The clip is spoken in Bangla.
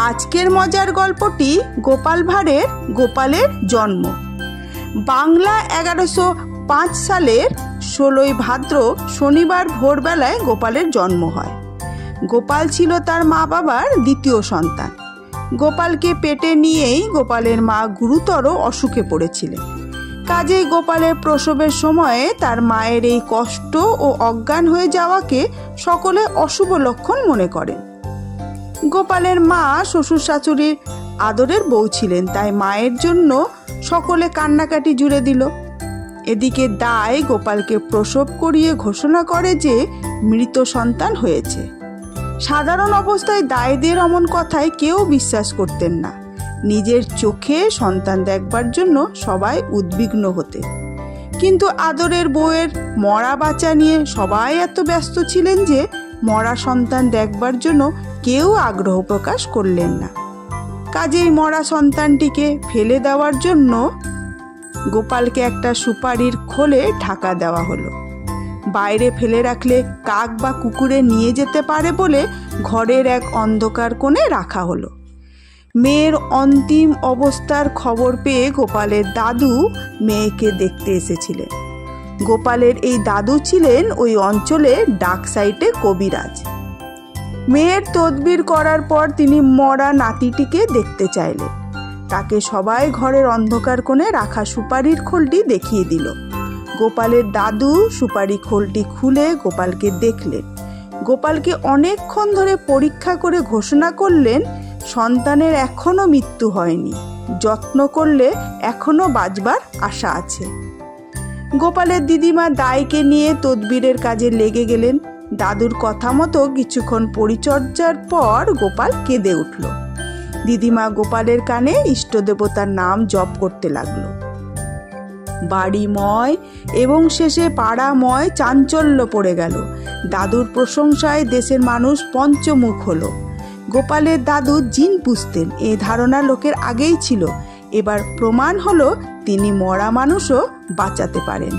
আজকের মজার গল্পটি গোপাল ভাঁড়ের গোপালের জন্ম। বাংলা 1105 সালের 16ই ভাদ্র শনিবার ভোরবেলায় গোপালের জন্ম হয়। গোপাল ছিল তার মা বাবার দ্বিতীয় সন্তান। গোপালকে পেটে নিয়েই গোপালের মা গুরুতর অসুখে পড়েছিলেন। কাজেই গোপালের প্রসবের সময়ে তার মায়ের এই কষ্ট ও অজ্ঞান হয়ে যাওয়াকে সকলে অশুভ লক্ষণ মনে করেন। গোপালের মা শ্বশুর শাশুড়ির আদরের বউ ছিলেন, তাই মায়ের জন্য সকলে কান্নাকাটি জুড়ে দিল। এদিকে দাই গোপালকে প্রসব করিয়ে ঘোষণা করে যে মৃত সন্তান হয়েছে। সাধারণ অবস্থায় দাইদের অমন কথায় কেউ বিশ্বাস করতেন না। নিজের চোখে সন্তান দেখবার জন্য সবাই উদ্বিগ্ন হতেন, কিন্তু আদরের বউয়ের মরা বাচ্চা নিয়ে সবাই এত ব্যস্ত ছিলেন যে মরা সন্তান দেখবার জন্য কেউ আগ্রহ প্রকাশ করলেন না। কাজেই মরা সন্তানটিকে ফেলে দেওয়ার জন্য গোপালকে একটা সুপারির খোলে ঢাকা দেওয়া হলো। বাইরে ফেলে রাখলে কাক বা কুকুরে নিয়ে যেতে পারে বলে ঘরের এক অন্ধকার কোণে রাখা হলো। মেয়ের অন্তিম অবস্থার খবর পেয়ে গোপালের দাদু মেয়েকে দেখতে এসেছিলেন। গোপালের এই দাদু ছিলেন ওই অঞ্চলের ডাক সাইটে কবিরাজ। মেয়ের তদবির করার পর তিনি মরা নাতিটিকে দেখতে চাইলেন। তাকে সবাই ঘরের অন্ধকার কোণে রাখা সুপারির খোলটি দেখিয়ে দিল। গোপালের দাদু সুপারি খোলটি খুলে গোপালকে দেখলেন। গোপালকে অনেকক্ষণ ধরে পরীক্ষা করে ঘোষণা করলেন সন্তানের এখনো মৃত্যু হয়নি, যত্ন করলে এখনো বাঁচবার আশা আছে। গোপালের দিদিমা দাইকে নিয়ে তদবিরের কাজে লেগে গেলেন। দাদুর কথা মতো কিছুক্ষণ পরিচর্যার পর গোপাল কেঁদে উঠল। দিদিমা গোপালের কানে ইষ্টদেবতার নাম জপ করতে লাগলো। বাড়িময় এবং শেষে পাড়াময় চাঞ্চল্য পড়ে গেল। দাদুর প্রশংসায় দেশের মানুষ পঞ্চমুখ হলো। গোপালের দাদু জিন পুষতেন, এ ধারণা লোকের আগেই ছিল। এবার প্রমাণ হলো তিনি মরা মানুষও বাঁচাতে পারেন।